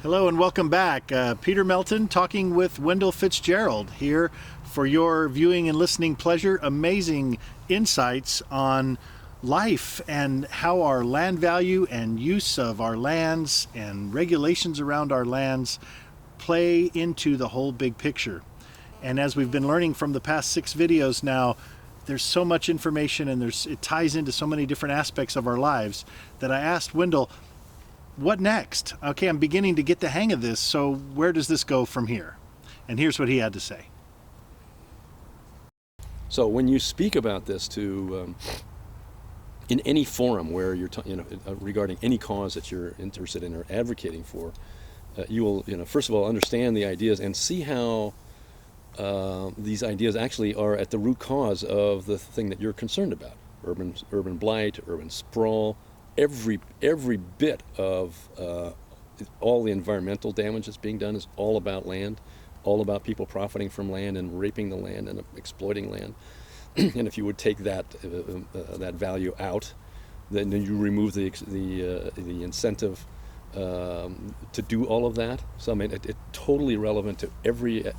Hello and welcome back. Peter Melton talking with Wendell Fitzgerald here for your viewing and listening pleasure. Amazing insights on life and how our land value and use of our lands and regulations around our lands play into the whole big picture. And as we've been learning from the past 6 videos now, there's so much information and it ties into so many different aspects of our lives that I asked Wendell, what next? Okay, I'm beginning to get the hang of this, so where does this go from here? And here's what he had to say. So when you speak about this to in any forum where you're regarding any cause that you're interested in or advocating for, you will first of all understand the ideas and see how these ideas actually are at the root cause of the thing that you're concerned about: urban blight, urban sprawl. Every bit of all the environmental damage that's being done is all about land, all about people profiting from land and raping the land and exploiting land. And if you would take that value out, then you remove the incentive to do all of that. So I mean, it's totally relevant to every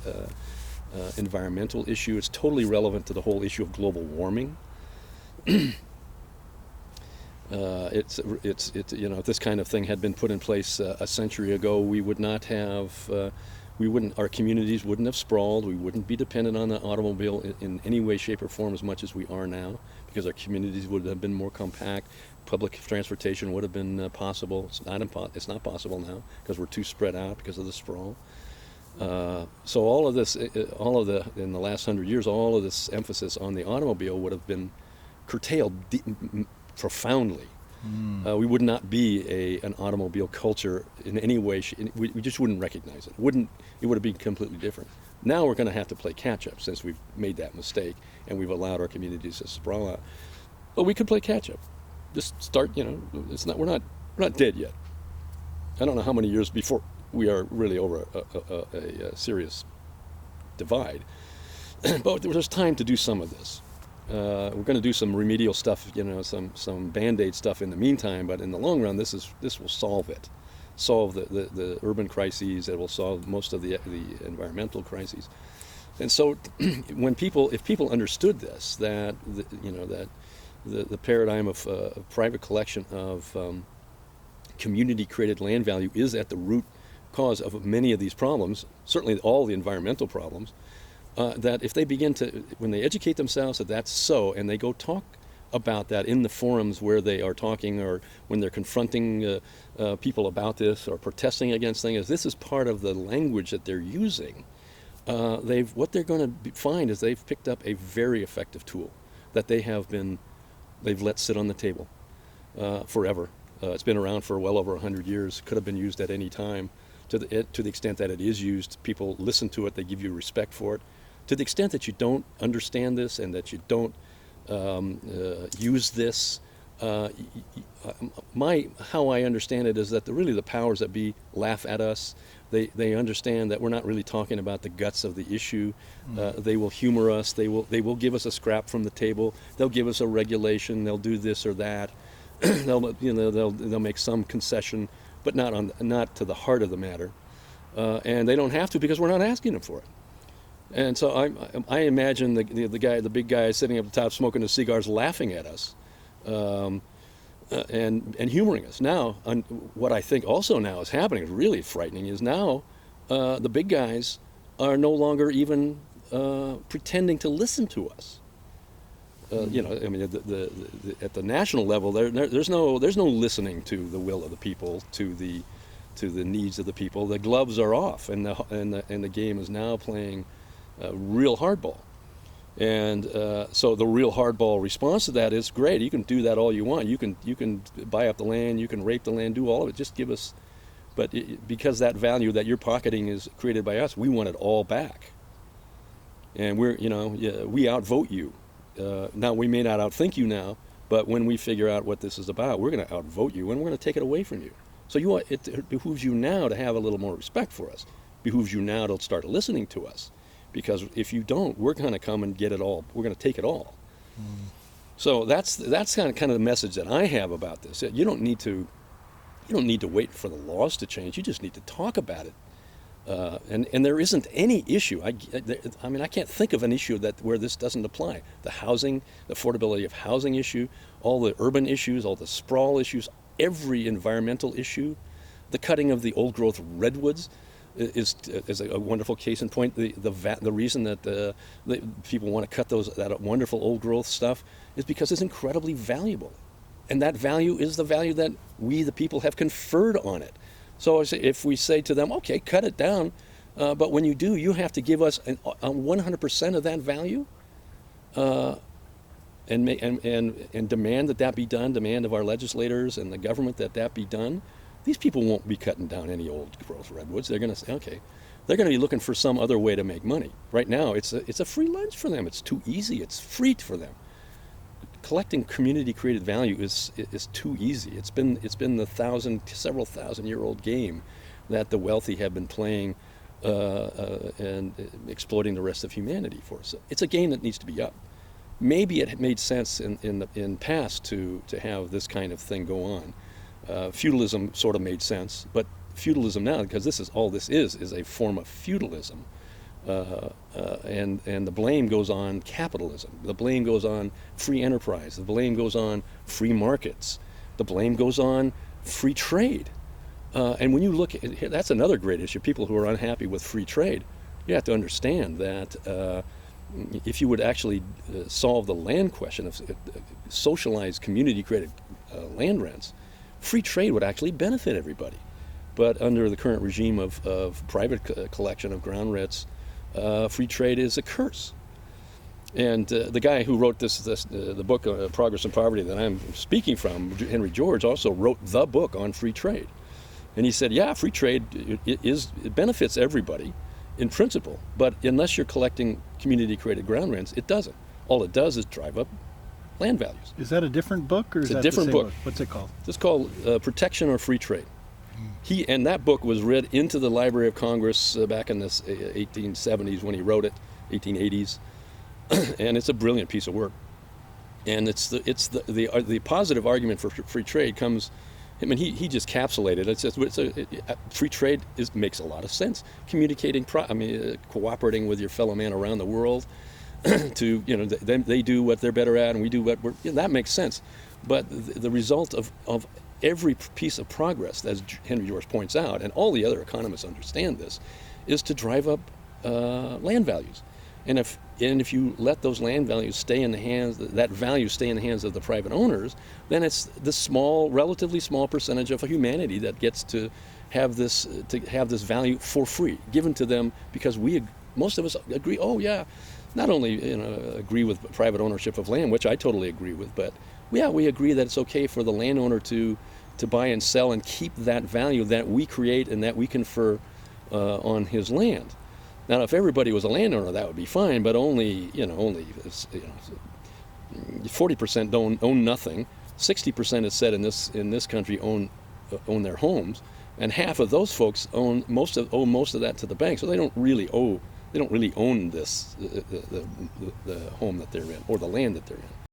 environmental issue. It's totally relevant to the whole issue of global warming. If this kind of thing had been put in place a century ago, we would not have, our communities wouldn't have sprawled. We wouldn't be dependent on the automobile in any way, shape, or form as much as we are now, because our communities would have been more compact. Public transportation would have been possible. It's not possible now because we're too spread out because of the sprawl. So all of this, in the last 100 years, all of this emphasis on the automobile would have been curtailed profoundly. We would not be an automobile culture in any way. We just wouldn't recognize it. It would have been completely different. Now we're going to have to play catch up since we've made that mistake and we've allowed our communities to sprawl out. But we could play catch up. Just start. We're not dead yet. I don't know how many years before we are really over a serious divide. But there's time to do some of this. We're going to do some remedial stuff, some Band-Aid stuff in the meantime, but in the long run, this will solve the urban crises. It will solve most of the environmental crises. And so, if people understood this, that the paradigm of private collection of community-created land value is at the root cause of many of these problems, certainly all the environmental problems. That if they begin when they educate themselves that that's so, and they go talk about that in the forums where they are talking, or when they're confronting people about this or protesting against things, this is part of the language that they're using. What they're going to find is they've picked up a very effective tool that they've let sit on the table forever. It's been around for well over 100 years. Could have been used at any time. To the extent that it is used, people listen to it. They give you respect for it. To the extent that you don't understand this and that you don't use this, how I understand it is that really the powers that be laugh at us. They understand that we're not really talking about the guts of the issue. They will humor us. They will give us a scrap from the table. They'll give us a regulation. They'll do this or that. They'll make some concession, but not to the heart of the matter. And they don't have to because we're not asking them for it. And so I imagine the big guy sitting up the top smoking his cigars, laughing at us, and humoring us. Now, what I think also now is happening, is really frightening, is now the big guys are no longer even pretending to listen to us. At the national level, there's no listening to the will of the people, to the needs of the people. The gloves are off, and the game is now playing real hardball. And so the real hardball response to that is, great, you can do that all you want. You can buy up the land, you can rape the land, do all of it. Just give us, because that value that you're pocketing is created by us, we want it all back. And we outvote you. Now we may not outthink you now, but when we figure out what this is about, we're going to outvote you and we're going to take it away from you. So it behooves you now to have a little more respect for us. Behooves you now to start listening to us. Because if you don't, we're going to come and get it all. We're going to take it all. So that's kind of the message that I have about this. You don't need to You don't need to wait for the laws to change. You just need to talk about it. And there isn't any issue. I mean, I can't think of an issue where this doesn't apply. The housing, the affordability of housing issue, all the urban issues, all the sprawl issues, every environmental issue, the cutting of the old-growth redwoods is a wonderful case in point. The reason that the people want to cut that wonderful old-growth stuff is because it's incredibly valuable, and that value is the value that we, the people, have conferred on it. So if we say to them, okay, cut it down, but when you do, you have to give us 100% of that value, and demand that be done, demand of our legislators and the government that be done, these people won't be cutting down any old growth redwoods. They're going to say, okay, they're going to be looking for some other way to make money. Right now, it's a free lunch for them. It's too easy. It's free for them. Collecting community-created value is too easy. It's been the several thousand-year-old game that the wealthy have been playing and exploiting the rest of humanity for. So it's a game that needs to be up. Maybe it made sense in past to have this kind of thing go on. Feudalism sort of made sense, but feudalism now, because this is a form of feudalism, and the blame goes on capitalism. The blame goes on free enterprise. The blame goes on free markets. The blame goes on free trade. And when you look at that's another great issue. People who are unhappy with free trade, you have to understand that if you would actually solve the land question of socialized community-created land rents, free trade would actually benefit everybody. But under the current regime of private collection of ground rents, free trade is a curse. And the guy who wrote the book, Progress and Poverty, that I'm speaking from, Henry George, also wrote the book on free trade. And he said, yeah, free trade it benefits everybody in principle, but unless you're collecting community-created ground rents, it doesn't. All it does is drive up land values. Is that a different book, or is that a different the same book? What's it called? It's called Protection or Free Trade. And that book was read into the Library of Congress back in the 1870s when he wrote it, 1880s, and it's a brilliant piece of work. And the positive argument for free trade comes. I mean, he just capsulated it. Free trade makes a lot of sense. Communicating, cooperating with your fellow man around the world. To they do what they're better at, and we do what that makes sense. But the result of every piece of progress, as Henry George points out, and all the other economists understand this, is to drive up land values. And if you let those land values stay in the hands, that value stay in the hands of the private owners, then it's the relatively small percentage of humanity that gets to have this value for free, given to them because most of us agree. Oh yeah, not only agree with private ownership of land, which I totally agree with, but yeah, we agree that it's okay for the landowner to buy and sell and keep that value that we create and that we confer on his land. Now, if everybody was a landowner, that would be fine, but only 40% don't own nothing. 60% is said in this country own their homes, and half of those folks owe most of that to the bank. So they don't really own the home that they're in or the land that they're in.